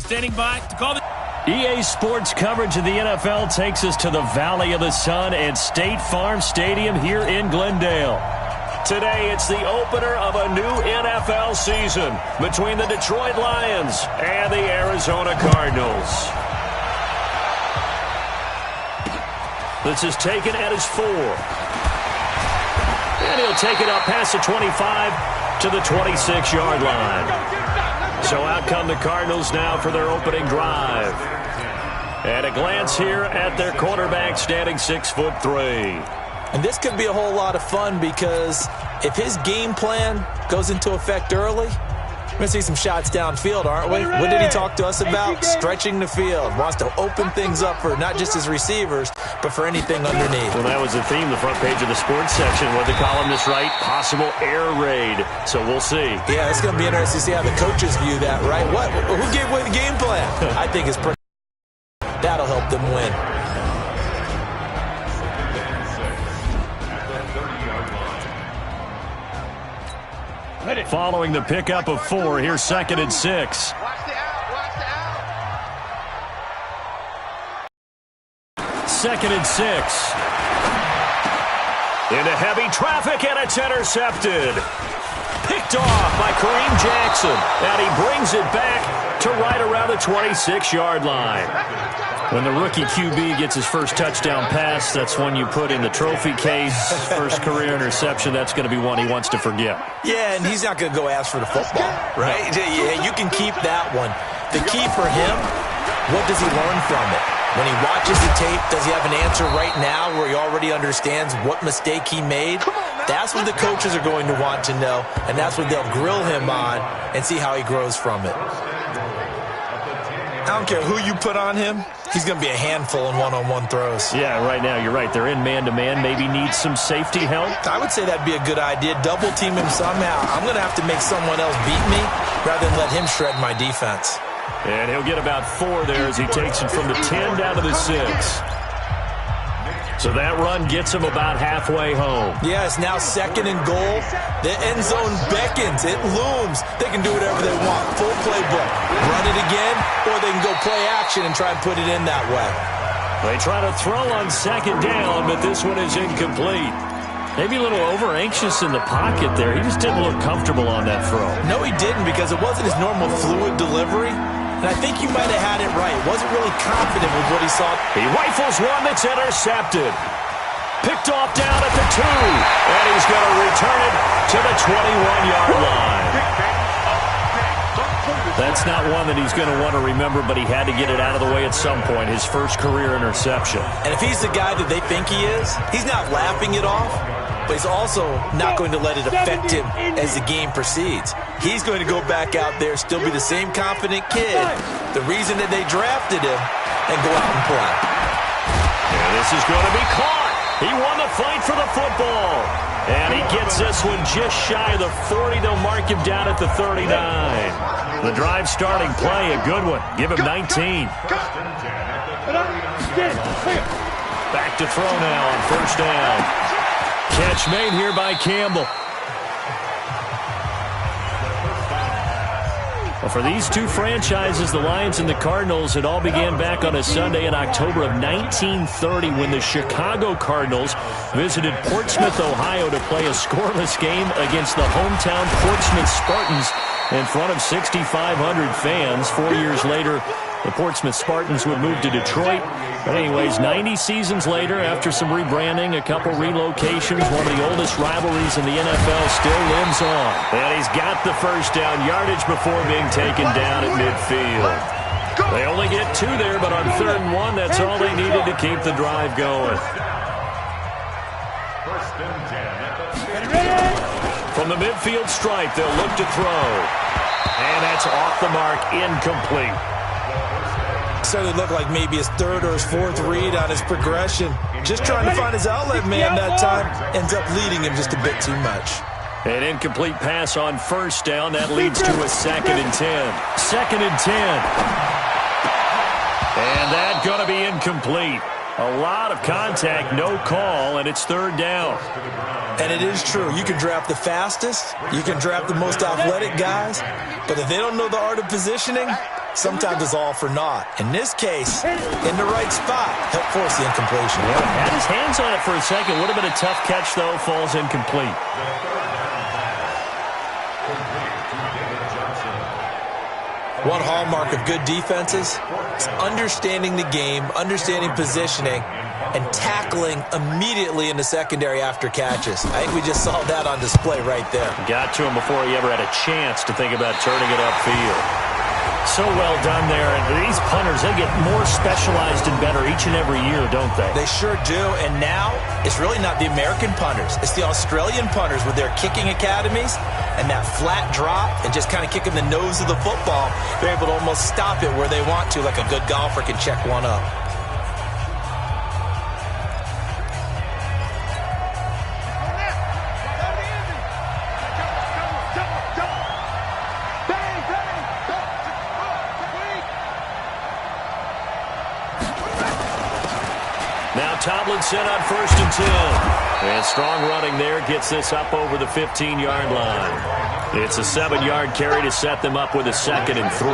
Standing by to call the... EA Sports coverage of the NFL takes us to the Valley of the Sun and State Farm Stadium here in Glendale. Today, it's the opener of a new NFL season between the Detroit Lions and the Arizona Cardinals. This is taken at his 4. And he'll take it up past the 25 to the 26-yard line. So out come the Cardinals now for their opening drive. And a glance here at their quarterback standing 6'3". And this could be a whole lot of fun because if his game plan goes into effect early, we're going to see some shots downfield, aren't we? What did he talk to us about? Stretching the field. Wants to open things up for not just his receivers, but for anything underneath. Well, that was the theme, the front page of the sports section. What the columnist write? Possible air raid. So we'll see. Yeah, it's going to be interesting to see how the coaches view that, right? Who gave away the game plan? I think it's pretty. That'll help them win. Following the pickup of 4, here's 2nd and 6. Second and 6. Into heavy traffic, and it's intercepted. Picked off by Kareem Jackson, and he brings it back to right around the 26-yard line. When the rookie QB gets his first touchdown pass, that's one you put in the trophy case. First career interception, that's going to be one he wants to forget. Yeah, and he's not going to go ask for the football, right? Yeah, you can keep that one. The key for him, what does he learn from it? When he watches the tape, does he have an answer right now where he already understands what mistake he made? That's what the coaches are going to want to know, and that's what they'll grill him on and see how he grows from it. I don't care who you put on him, he's going to be a handful in one-on-one throws. Yeah, right now, you're right. They're in man-to-man. Maybe needs some safety help. I would say that'd be a good idea. Double-team him somehow. I'm going to have to make someone else beat me rather than let him shred my defense. And he'll get about 4 there as he takes it from the 10 down to the 6. So that run gets him about halfway home. Yeah, it's now 2nd and goal. The end zone beckons. It looms. They can do whatever they want. Full playbook. Run it again, or they can go play action and try and put it in that way. They try to throw on 2nd down, but this one is incomplete. Maybe a little over-anxious in the pocket there. He just didn't look comfortable on that throw. No, he didn't, because it wasn't his normal fluid delivery. And I think you might have had it right. Wasn't really confident with what he saw. He rifles one that's intercepted. Picked off down at the 2. And he's going to return it to the 21-yard line. That's not one that he's going to want to remember, but he had to get it out of the way at some point. His first career interception. And if he's the guy that they think he is, he's not laughing it off, but he's also not going to let it affect him as the game proceeds. He's going to go back out there, still be the same confident kid, the reason that they drafted him, and go out and play. And this is going to be caught. He won the fight for the football. And he gets this one just shy of the 40. They'll mark him down at the 39. The drive starting play, a good one. Give him 19. Back to throw now on 1st down. Catch made here by Campbell. Well, for these two franchises, the Lions and the Cardinals, it all began back on a Sunday in October of 1930 when the Chicago Cardinals visited Portsmouth, Ohio to play a scoreless game against the hometown Portsmouth Spartans in front of 6,500 fans. 4 years later, the Portsmouth Spartans would move to Detroit. But anyways, 90 seasons later, after some rebranding, a couple relocations, one of the oldest rivalries in the NFL still lives on. And he's got the first down yardage before being taken down at midfield. They only get 2 there, but on 3rd and 1, that's all they needed to keep the drive going. From the midfield stripe, they'll look to throw. And that's off the mark, incomplete. Certainly looked like maybe his 3rd or his 4th read on his progression. Just trying to find his outlet man that time. Ends up leading him just a bit too much. An incomplete pass on 1st down. That leads to a 2nd and 10. 2nd and 10. And that's going to be incomplete. A lot of contact, no call, and it's 3rd down. And it is true. You can draft the fastest. You can draft the most athletic guys. But if they don't know the art of positioning, sometimes it's all for naught. In this case, in the right spot, helped force the incompletion. Yeah, had his hands on it for a second. Would have been a tough catch, though. Falls incomplete. One hallmark of good defenses is understanding the game, understanding positioning, and tackling immediately in the secondary after catches. I think we just saw that on display right there. Got to him before he ever had a chance to think about turning it upfield. So well done there. And these punters, they get more specialized and better each and every year, don't they? They sure do. And now it's really not the American punters. It's the Australian punters with their kicking academies and that flat drop and just kind of kicking the nose of the football. They're able to almost stop it where they want to, like a good golfer can check one up. Tomlinson on 1st and 10. And strong running there gets this up over the 15-yard line. It's a 7-yard carry to set them up with a 2nd and 3.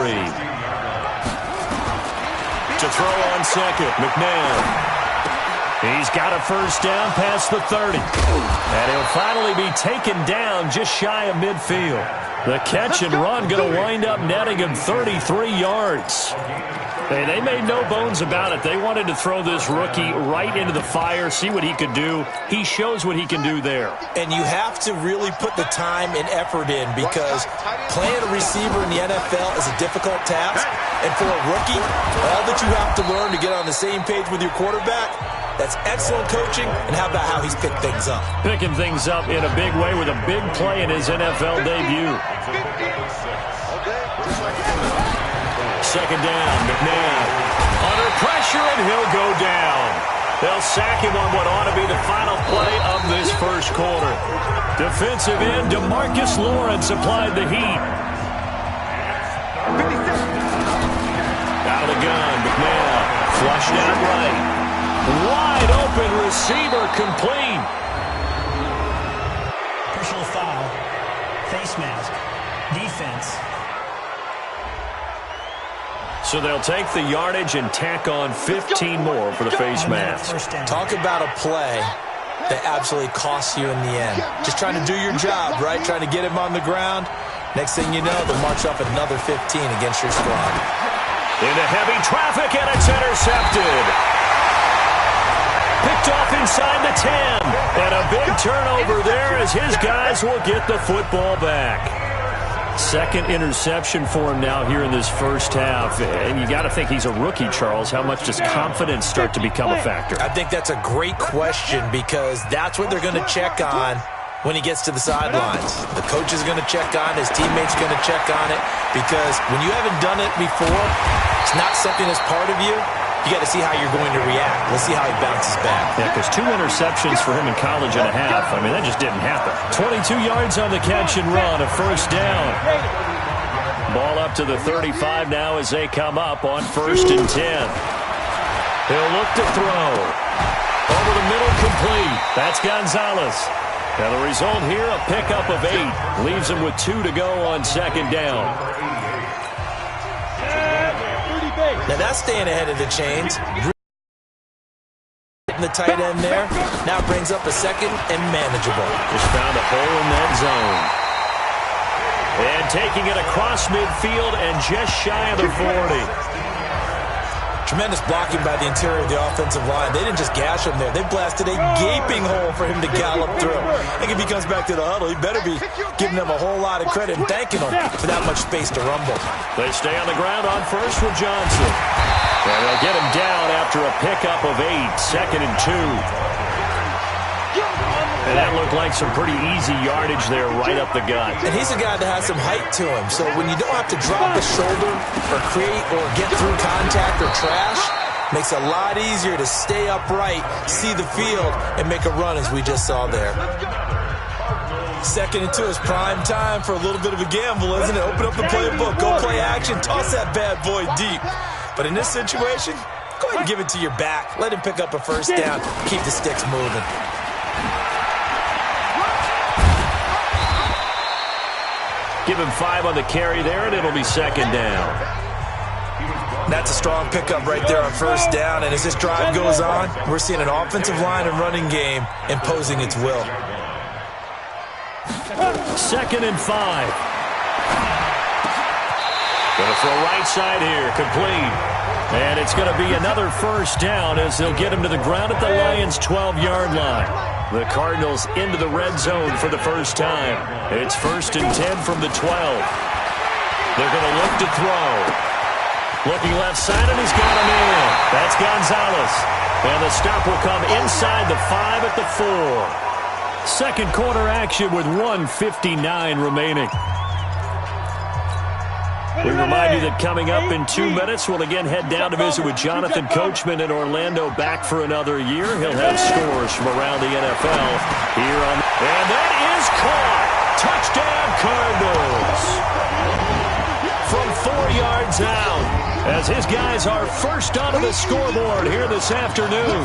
To throw on second, McNabb. He's got a first down past the 30. And he'll finally be taken down just shy of midfield. The catch and run going to wind up netting him 33 yards. Hey, they made no bones about it. They wanted to throw this rookie right into the fire, see what he could do. He shows what he can do there. And you have to really put the time and effort in because playing a receiver in the NFL is a difficult task. And for a rookie, all that you have to learn to get on the same page with your quarterback, that's excellent coaching. And how about how he's picked things up? Picking things up in a big way with a big play in his NFL debut. Second down, McNabb under pressure, and he'll go down. They'll sack him on what ought to be the final play of this first quarter. Defensive end DeMarcus Lawrence applied the heat. Out of the gun, McNabb flushed out right. Wide open receiver complete. Personal foul, face mask, defense. So they'll take the yardage and tack on 15 more for the face mask. Talk about a play that absolutely costs you in the end. Just trying to do your job, right? Trying to get him on the ground. Next thing you know, they'll march up another 15 against your squad. Into heavy traffic, and it's intercepted. Picked off inside the 10. And a big turnover there as his guys will get the football back. Second interception for him now here in this first half. And you got to think he's a rookie, Charles. How much does confidence start to become a factor? I think that's a great question because that's what they're going to check on when he gets to the sidelines. The coach is going to check on, his teammates are going to check on it because when you haven't done it before, it's not something that's part of you. You got to see how you're going to react. We'll see how he bounces back. Yeah, because 2 interceptions for him in college and a half. I mean, that just didn't happen. 22 yards on the catch and run, a first down. Ball up to the 35 now as they come up on 1st and 10. He'll look to throw. Over the middle, complete. That's Gonzalez. Now the result here, a pickup of 8. Leaves him with 2 to go on 2nd down. Now that's staying ahead of the chains. Hitting the tight end there. Now brings up a 2nd and manageable. Just found a hole in that zone. And taking it across midfield and just shy of the 40. Tremendous blocking by the interior of the offensive line. They didn't just gash him there. They blasted a gaping hole for him to gallop through. I think if he comes back to the huddle, he better be giving them a whole lot of credit and thanking them for that much space to rumble. They stay on the ground on 1st with Johnson. And they'll get him down after a pickup of 8, 2nd and 2. And that looked like some pretty easy yardage there right up the gut. And he's a guy that has some height to him. So when you don't have to drop a shoulder or create or get through contact or trash, makes it a lot easier to stay upright, see the field, and make a run as we just saw there. 2nd and 2 is prime time for a little bit of a gamble, isn't it? Open up the playbook, go play action, toss that bad boy deep. But in this situation, go ahead and give it to your back. Let him pick up a first down, keep the sticks moving. Give him 5 on the carry there, and it'll be 2nd down. That's a strong pickup right there on first down. And as this drive goes on, we're seeing an offensive line and running game imposing its will. 2nd and 5. Going to throw right side here, complete. And it's going to be another first down as they'll get him to the ground at the Lions' 12-yard line. The Cardinals into the red zone for the first time. It's 1st and 10 from the 12. They're going to look to throw. Looking left side, and he's got him in. That's Gonzalez. And the stop will come inside the 5 at the 4. Second quarter action with 1:59 remaining. We remind you that coming up in 2 minutes, we'll again head down to visit with Jonathan Coachman in Orlando, back for another year. He'll have scores from around the NFL here on. And that is caught. Touchdown, Cardinals. From 4 yards out, as his guys are first onto the scoreboard here this afternoon.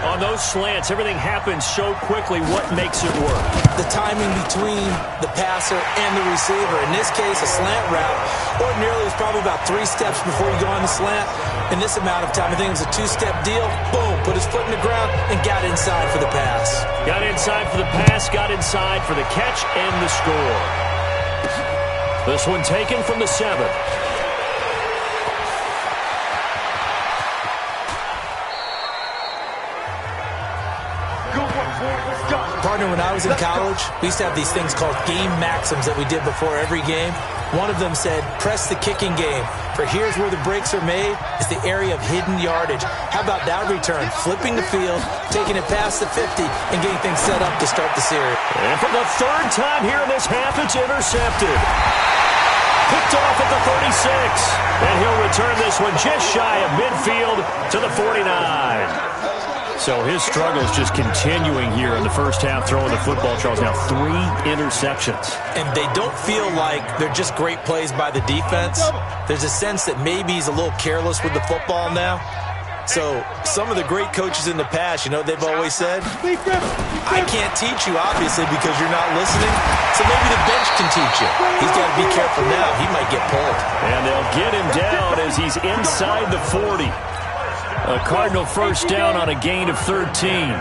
On those slants, everything happens so quickly. What makes it work? The timing between the passer and the receiver. In this case, a slant route. Ordinarily, it's probably about 3 steps before you go on the slant. In this amount of time, I think it was a 2-step deal. Boom, put his foot in the ground and got inside for the pass. Got inside for the pass, got inside for the catch and the score. This one taken from the 7. Partner, when I was in college, we used to have these things called game maxims that we did before every game. One of them said, press the kicking game. For here's where the breaks are made, is the area of hidden yardage. How about that return? Flipping the field, taking it past the 50, and getting things set up to start the series. And for the 3rd time here in this half, it's intercepted. Picked off at the 36. And he'll return this one just shy of midfield to the 49. So his struggles just continuing here in the first half, throwing the football. Charles, now 3 interceptions. And they don't feel like they're just great plays by the defense. There's a sense that maybe he's a little careless with the football now. So some of the great coaches in the past, you know, they've always said, I can't teach you, obviously, because you're not listening. So maybe the bench can teach you. He's got to be careful now. He might get pulled. And they'll get him down as he's inside the 40. A Cardinal first down on a gain of 13.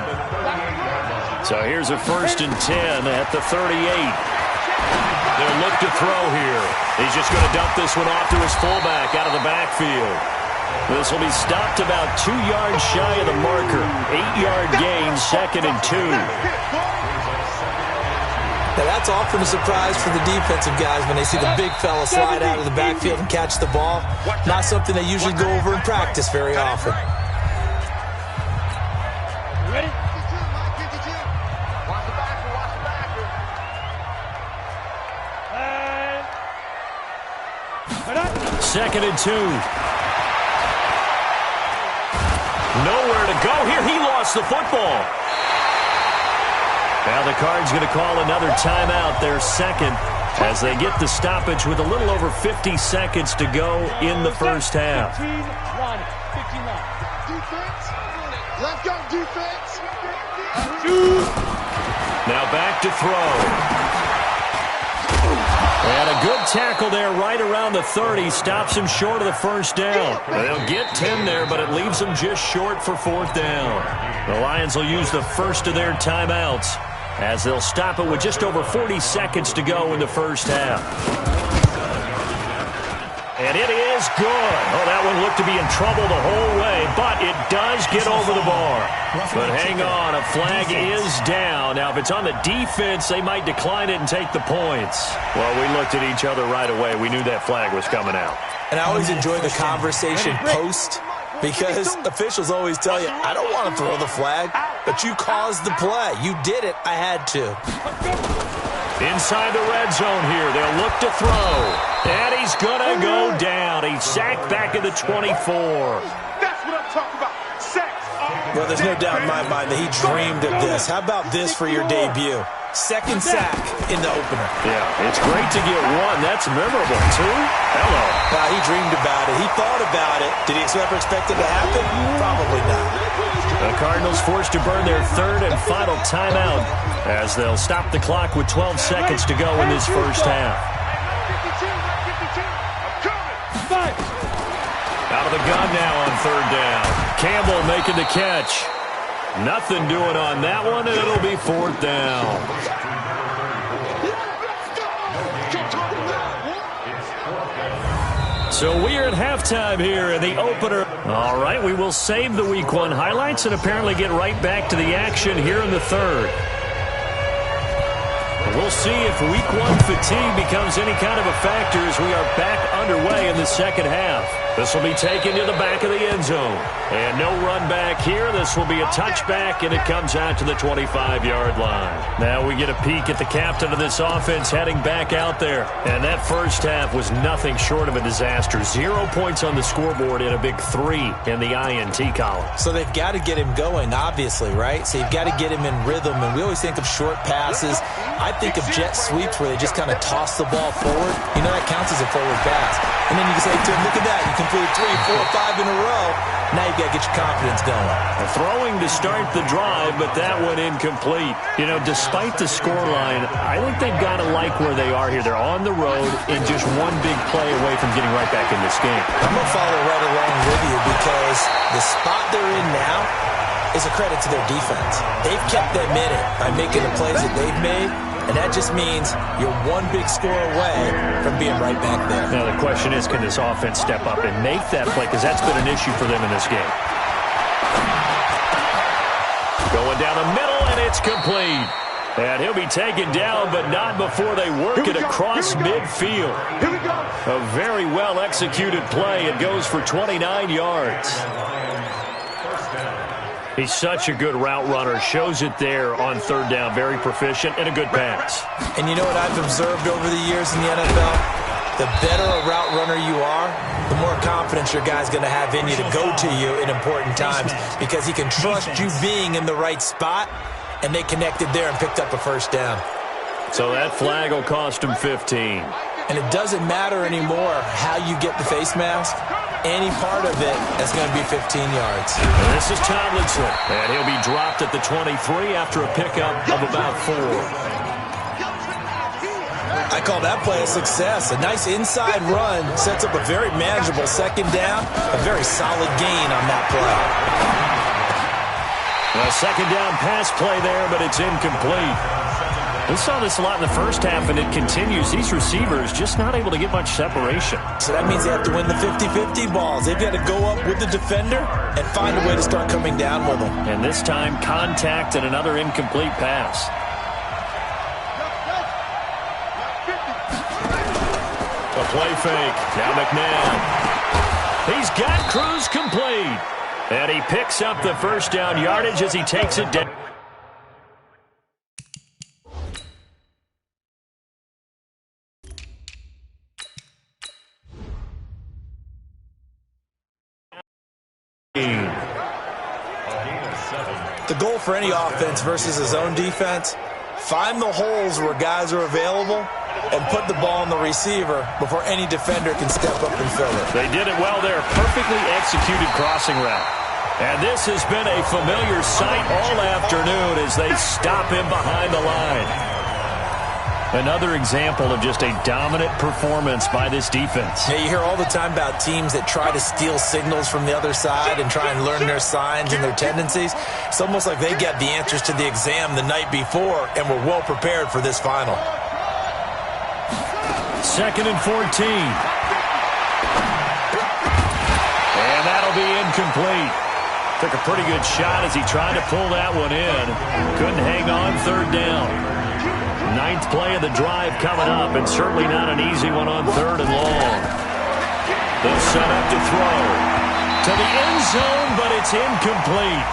So here's a 1st and 10 at the 38. They'll look to throw here. He's just going to dump this one off to his fullback out of the backfield. This will be stopped about 2 yards shy of the marker. 8-yard gain, 2nd and 2. Now that's often a surprise for the defensive guys when they see the big fella slide out of the backfield and catch the ball. Not something they usually go over in practice very often. Ready? 2nd and 2. Nowhere to go here. He lost the football. Now the Cards going to call another timeout, their 2nd, as they get the stoppage with a little over 50 seconds to go in the first half. 15 line. Defense. Left guard defense. Now back to throw. And a good tackle there right around the 30. Stops him short of the first down. They'll get 10 there, but it leaves them just short for 4th down. The Lions will use the first of their timeouts as they'll stop it with just over 40 seconds to go in the first half. And it is good. Oh, that one looked to be in trouble the whole way, but it does get over the bar. But hang on, a flag is down. Now, if it's on the defense, they might decline it and take the points. Well, we looked at each other right away. We knew that flag was coming out. And I always enjoy the conversation post, because officials always tell you, I don't want to throw the flag, but you caused the play. You did it. I had to. Inside the red zone here. They'll look to throw. And he's going to go down. He's sacked back at the 24. That's what I'm talking about. Sacks. Well, there's no doubt in my mind that he dreamed of this. How about this for your debut? 2nd sack in the opener. Yeah, it's great to get 1. That's memorable, too. Hello. He dreamed about it. He thought about it. Did he ever expect it to happen? Probably not. The Cardinals forced to burn their 3rd and final timeout as they'll stop the clock with 12 seconds to go in this first half. the gun now on third down. Campbell making the catch. Nothing doing on that one, and it'll be fourth down. So we are at halftime here in the opener. All right, we will save the Week 1 highlights and apparently get right back to the action here in the third. We'll see if Week 1 fatigue becomes any kind of a factor as we are back underway in the second half. This will be taken to the back of the end zone. And no run back here. This will be a touchback, and it comes out to the 25-yard line. Now we get a peek at the captain of this offense heading back out there. And that first half was nothing short of a disaster. 0 points on the scoreboard and a big 3 in the INT column. So they've got to get him going, obviously, right? So you've got to get him in rhythm. And we always think of short passes. I think of jet sweeps where they just kind of toss the ball forward. You know, that counts as a forward pass. And then you can say to him, look at that. You completed 3, 4, 5 in a row. Now you've got to get your confidence going. Throwing to start the drive, but that one incomplete. You know, despite the scoreline, I think they've got to like where they are here. They're on the road and just one big play away from getting right back in this game. I'm going to follow right along with you because the spot they're in now is a credit to their defense. They've kept them in it by making the plays that they've made. And that just means you're one big score away from being right back there. Now the question is, can this offense step up and make that play? Because that's been an issue for them in this game. Going down the middle, and it's complete. And he'll be taken down, but not before they work it across midfield. A very well-executed play. It goes for 29 yards. He's such a good route runner. Shows it there on third down. Very proficient and a good pass. And you know what I've observed over the years in the NFL? The better a route runner you are, the more confidence your guy's going to have in you to go to you in important times because he can trust you being in the right spot, and they connected there and picked up a first down. So that flag will cost him 15. And it doesn't matter anymore how you get the face mask. Any part of it is going to be 15 yards. And this is Tomlinson, and he'll be dropped at the 23 after a pickup of about 4. I call that play a success. A nice inside run sets up a very manageable second down, a very solid gain on that play. A second down pass play there, but it's incomplete. We saw this a lot in the first half, and it continues. These receivers just not able to get much separation. So that means they have to win the 50-50 balls. They've got to go up with the defender and find a way to start coming down with them. And this time, contact and another incomplete pass. A play fake. Now McNabb. He's got Cruz complete. And he picks up the first down yardage as he takes it down. The goal for any offense versus his own defense, find the holes where guys are available and put the ball on the receiver before any defender can step up and fill it. They did it well there. Perfectly executed crossing route. And this has been a familiar sight all afternoon as they stop him behind the line. Another example of just a dominant performance by this defense. Yeah, you hear all the time about teams that try to steal signals from the other side and try and learn their signs and their tendencies. It's almost like they get the answers to the exam the night before and were well prepared for this final. 2nd and 14. And that'll be incomplete. Took a pretty good shot as he tried to pull that one in. Couldn't hang on third down. 9th play of the drive coming up, and certainly not an easy one on 3rd and long. They'll set up to throw. To the end zone, but it's incomplete.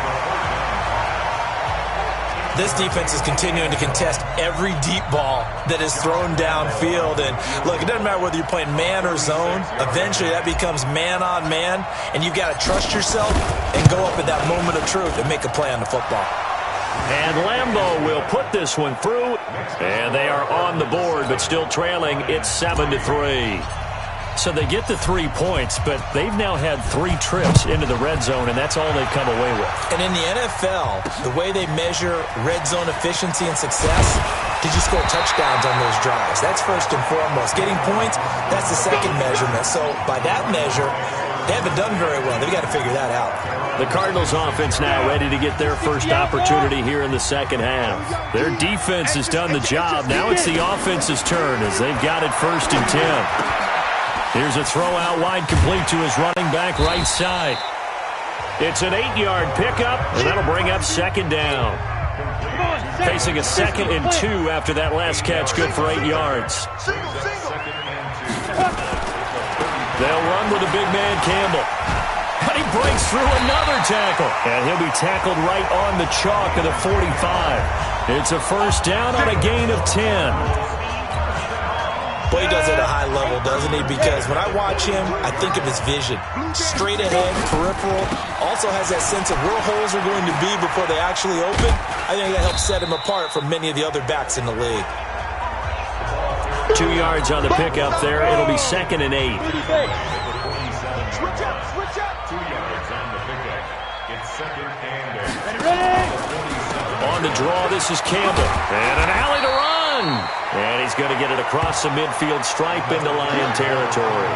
This defense is continuing to contest every deep ball that is thrown downfield. And look, it doesn't matter whether you're playing man or zone. Eventually that becomes man on man, and you've got to trust yourself and go up at that moment of truth and make a play on the football. And Lambeau will put this one through. And they are on the board, but still trailing. It's 7-3. So they get the 3 points, but they've now had 3 trips into the red zone, and that's all they've come away with. And in the NFL, the way they measure red zone efficiency and success, did you score touchdowns on those drives? That's first and foremost. Getting points, that's the second measurement. So by that measure, They haven't done very well. They've got to figure that out. The Cardinals offense now ready to get their first opportunity here in the second half. Their defense has done the job. Now it's the offense's turn as they've got it 1st and 10. Here's a throw out wide, complete to his running back right side. It's an 8-yard pickup, and that'll bring up 2nd down. Facing a 2nd and 2 after that last catch, good for 8 yards. They'll run with the big man, Campbell. But he breaks through another tackle. And he'll be tackled right on the chalk of the 45. It's a 1st down on a gain of 10. Well, he does it at a high level, doesn't he? Because when I watch him, I think of his vision. Straight ahead, peripheral. Also has that sense of where holes are going to be before they actually open. I think that helps set him apart from many of the other backs in the league. 2 yards on the pickup there. It'll be 2nd and 8. Switch up, switch up. 2 yards on the pickup. It's 2nd and 8. On the draw, this is Campbell. And an alley to run. And he's going to get it across the midfield stripe into Lion territory.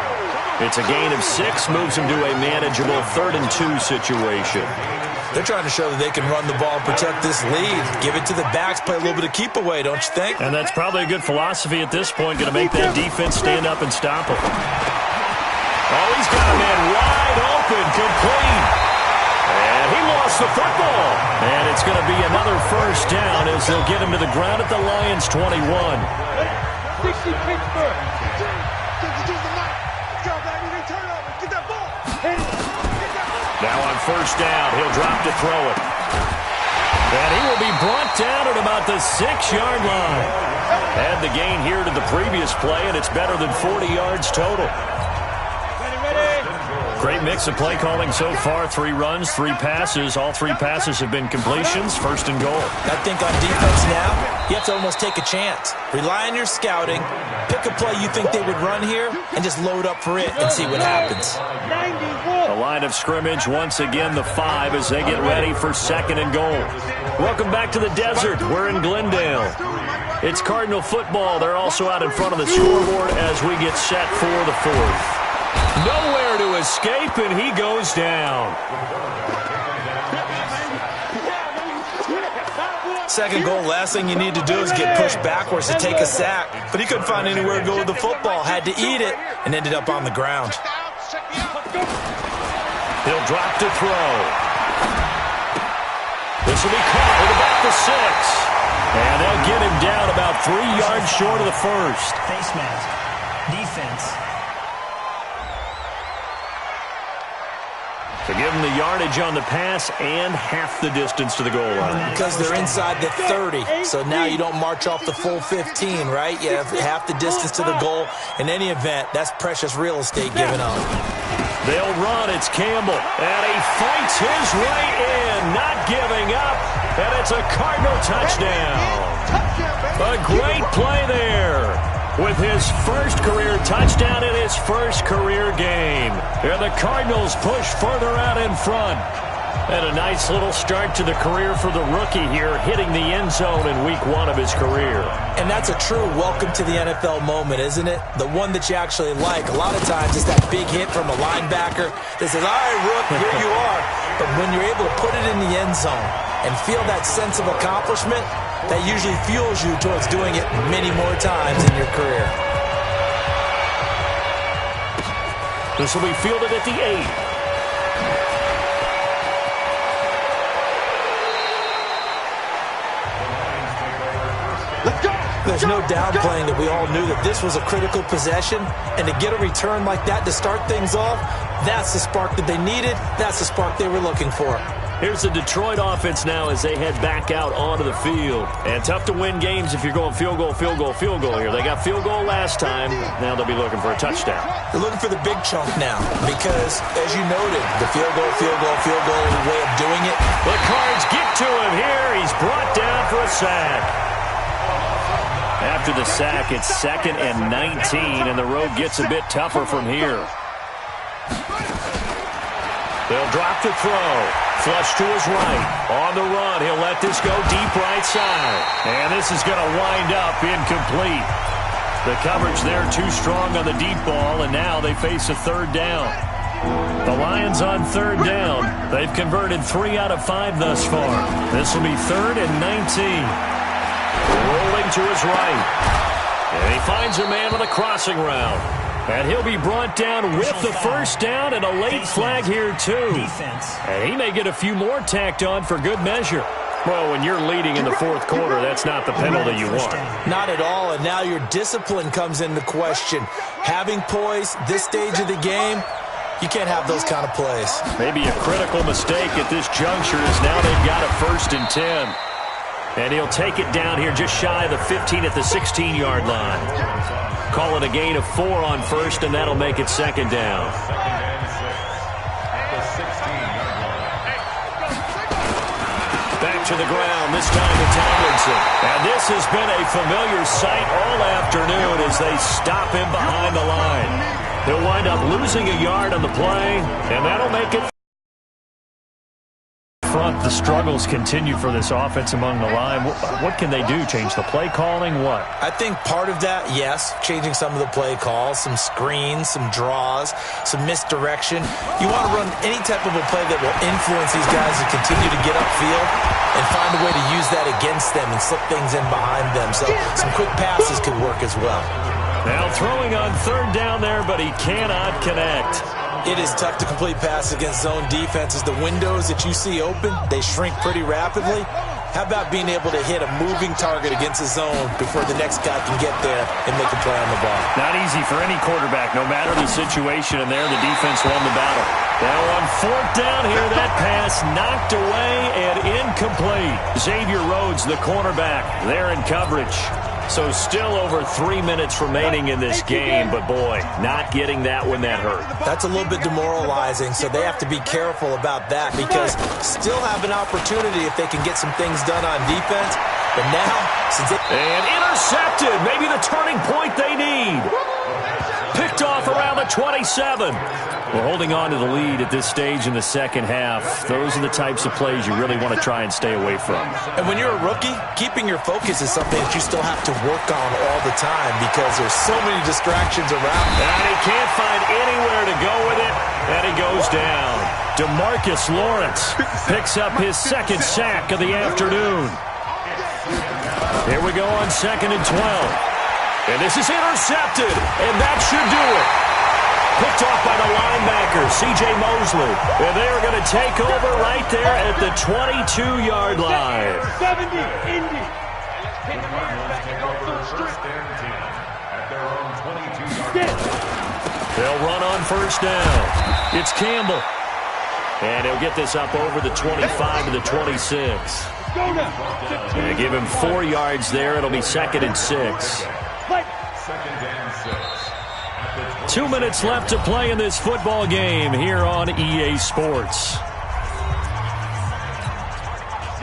It's a gain of 6, moves him to a manageable 3rd and 2 situation. They're trying to show that they can run the ball and protect this lead. Give it to the backs, play a little bit of keep away, don't you think? And that's probably a good philosophy at this point, going to make that defense stand up and stop him. Oh, he's got a man wide open, complete. And he lost the football. And it's going to be another 1st down as they'll get him to the ground at the Lions' 21. 60 Pittsburgh. Get that ball. Now on 1st down, he'll drop to throw it. And he will be brought down at about the 6-yard line. Had the gain here to the previous play, and it's better than 40 yards total. Great mix of play calling so far. 3 runs, 3 passes. All 3 passes have been completions. 1st and goal. I think on defense now, you have to almost take a chance. Rely on your scouting. Pick a play you think they would run here, and just load up for it and see what happens. The line of scrimmage, once again, the 5 as they get ready for 2nd and goal. Welcome back to the desert. We're in Glendale. It's Cardinal football. They're also out in front of the scoreboard as we get set for the 4th. Nowhere to escape, and he goes down. 2nd goal, last thing you need to do is get pushed backwards to take a sack. But he couldn't find anywhere to go with the football. Had to eat it and ended up on the ground. He'll drop to throw. This will be caught with about the 6. And they'll get him down about 3 yards short of the 1st. Face mask. Defense. To give them the yardage on the pass and half the distance to the goal line. Because they're inside the 30, so now you don't march off the full 15, right? You have half the distance to the goal. In any event, that's precious real estate given up. They'll run. It's Campbell. And he fights his way in, not giving up. And it's a Cardinal touchdown. A great play there. With his 1st career touchdown in his 1st career game. And the Cardinals push further out in front. And a nice little start to the career for the rookie here, hitting the end zone in week 1 of his career. And that's a true welcome to the NFL moment, isn't it? The one that you actually like. A lot of times it's that big hit from a linebacker that says, all right, Rook, here you are. But when you're able to put it in the end zone and feel that sense of accomplishment, that usually fuels you towards doing it many more times in your career. This will be fielded at the 8. There's no downplaying that we all knew that this was a critical possession, and to get a return like that to start things off, that's the spark that they needed. That's the spark they were looking for. Here's the Detroit offense now as they head back out onto the field. And tough to win games if you're going field goal, field goal, field goal here. They got field goal last time. Now they'll be looking for a touchdown. They're looking for the big chunk now because, as you noted, the field goal is a way of doing it. The Cards get to him here. He's brought down for a sack. After the sack, it's 2nd and 19, and the road gets a bit tougher from here. They'll drop to throw. Flush to his right. On the run, he'll let this go deep right side. And this is going to wind up incomplete. The coverage there too strong on the deep ball, and now they face a 3rd down. The Lions on third down. They've converted 3 out of 5 thus far. This will be 3rd and 19. Rolling to his right. And he finds a man on a crossing route. And he'll be brought down with the first down and a late flag here too. And he may get a few more tacked on for good measure. Well, when you're leading in the 4th quarter, that's not the penalty you want. Not at all, and now your discipline comes into question. Having poise this stage of the game, you can't have those kind of plays. Maybe a critical mistake at this juncture is now they've got a 1st and 10. And he'll take it down here just shy of the 15 at the 16-yard line. Call it a gain of 4 on 1st, and that'll make it 2nd down. Back to the ground, this time to Tomlinson. And this has been a familiar sight all afternoon as they stop him behind the line. He'll wind up losing a yard on the play, and that'll make it. The struggles continue for this offense among the line. What can they do? Change the play calling? What? I think part of that, yes, changing some of the play calls, some screens, some draws, some misdirection. You want to run any type of a play that will influence these guys to continue to get upfield and find a way to use that against them and slip things in behind them. So some quick passes could work as well. Now throwing on 3rd down there, but he cannot connect. It is tough to complete passes against zone defenses. The windows that you see open, they shrink pretty rapidly. How about being able to hit a moving target against a zone before the next guy can get there and make a play on the ball? Not easy for any quarterback, no matter the situation, and there the defense won the battle. Now on 4th down here, that pass knocked away and incomplete. Xavier Rhodes, the cornerback, there in coverage. So still over 3 minutes remaining in this game, but boy, not getting that when that hurt. That's a little bit demoralizing, so they have to be careful about that because still have an opportunity if they can get some things done on defense. But now, since they... And intercepted, maybe the turning point they need. Picked off around the 27. We're holding on to the lead at this stage in the 2nd half. Those are the types of plays you really want to try and stay away from. And when you're a rookie, keeping your focus is something that you still have to work on all the time because there's so many distractions around. And he can't find anywhere to go with it, and he goes down. DeMarcus Lawrence picks up his 2nd sack of the afternoon. Here we go on 2nd and 12. And this is intercepted, and that should do it. Picked off by the linebacker, C.J. Mosley. And they are going to take over right there at the 22-yard line. 70, Indy. They'll run on 1st down. It's Campbell. And he'll get this up over the 25 to the 26. And give him 4 yards there. It'll be 2nd and 6. 2 minutes left to play in this football game here on EA Sports.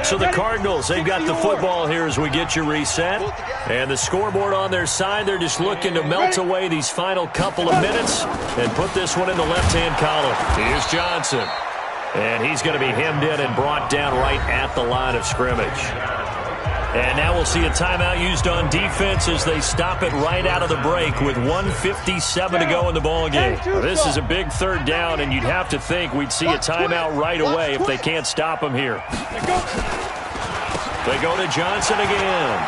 So the Cardinals, they've got the football here as we get you reset. And the scoreboard on their side, they're just looking to melt away these final couple of minutes and put this one in the left-hand column. Here's Johnson. And he's going to be hemmed in and brought down right at the line of scrimmage. And now we'll see a timeout used on defense as they stop it right out of the break with 1:57 to go in the ballgame. This is a big 3rd down, and you'd have to think we'd see a timeout right away if they can't stop him here. They go to Johnson again.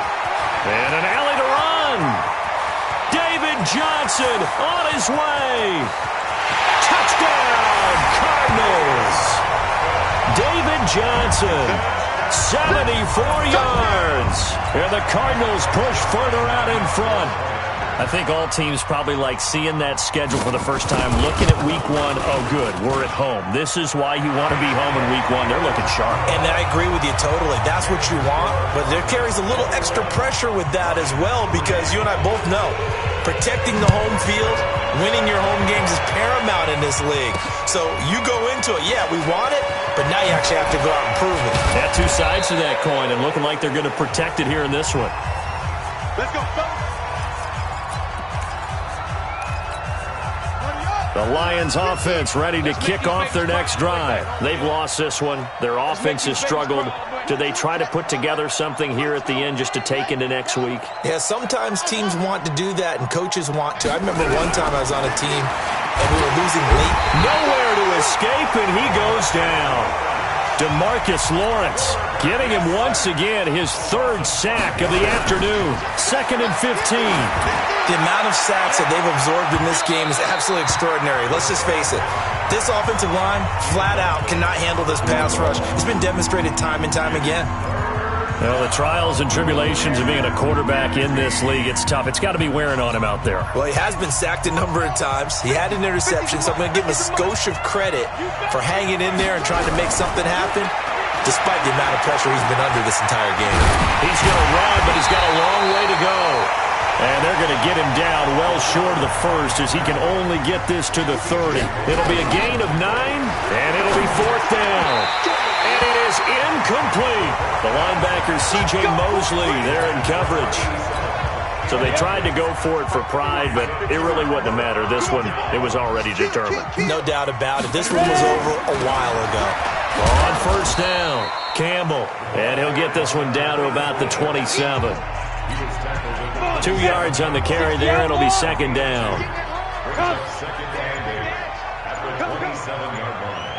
And an alley to run. David Johnson on his way. Touchdown, Cardinals. David Johnson. 74 yards. And the Cardinals push further out in front. I think all teams probably like seeing that schedule for the first time, looking at week 1. Oh, good, we're at home. This is why you want to be home in week 1. They're looking sharp. And I agree with you totally. That's what you want. But there carries a little extra pressure with that as well because you and I both know protecting the home field, winning your home games is paramount in this league. So you go into it, yeah, we want it, but now you actually have to go out and prove it. Yeah, 2 sides to that coin and looking like they're going to protect it here in this one. Let's go, fellas. The Lions offense ready to kick off their next drive. They've lost this one. Their offense has struggled. Do they try to put together something here at the end just to take into next week? Yeah, sometimes teams want to do that and coaches want to. I remember one time I was on a team and we were losing late. Nowhere escape, and he goes down. DeMarcus Lawrence getting him once again his third sack of the afternoon. 2nd and 15. The amount of sacks that they've absorbed in this game is absolutely extraordinary. Let's just face it. This offensive line, flat out, cannot handle this pass rush. It's been demonstrated time and time again. Well, the trials and tribulations of being a quarterback in this league, it's tough. It's got to be wearing on him out there. Well, he has been sacked a number of times. He had an interception, so I'm going to give him a skosh of credit for hanging in there and trying to make something happen, despite the amount of pressure he's been under this entire game. He's going to run, but he's got a long way to go. And they're going to get him down well short of the first as he can only get this to the 30. It'll be a gain of 9, and it'll be 4th down. And it is incomplete. The linebacker, C.J. Mosley, there in coverage. So they tried to go for it for pride, but it really wouldn't have mattered. This one, it was already determined. No doubt about it. This one was over a while ago. On 1st down, Campbell. And he'll get this one down to about the 27. 2 yards on the carry there. It'll be 2nd down. Second and 8 at the 27-yard line.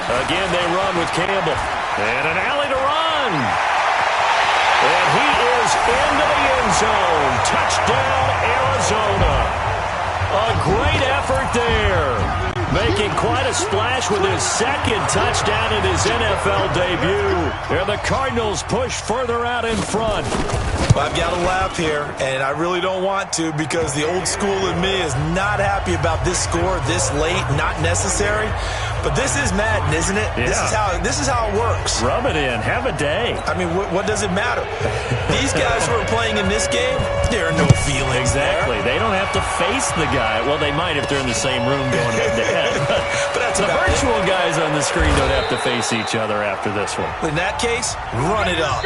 Again, they run with Campbell. And an alley to run. And he is into the end zone. Touchdown, Arizona. A great effort there. Making quite a splash with his 2nd touchdown in his NFL debut. And the Cardinals push further out in front. I've got to laugh here, and I really don't want to because the old school in me is not happy about this score this late, not necessary. But this is Madden, isn't it? Yeah. This is how it works. Rub it in. Have a day. I mean, what does it matter? These guys who are playing in this game, there are no feelings. Exactly. There. They don't have to face the guy. Well, they might if they're in the same room going head-to-head. But that's the about virtual it. guys on the screen don't have to face each other after this one. In that case, run it up.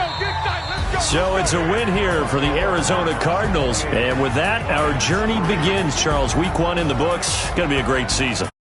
So it's a win here for the Arizona Cardinals. And with that, our journey begins, Charles. Week 1 in the books. Going to be a great season.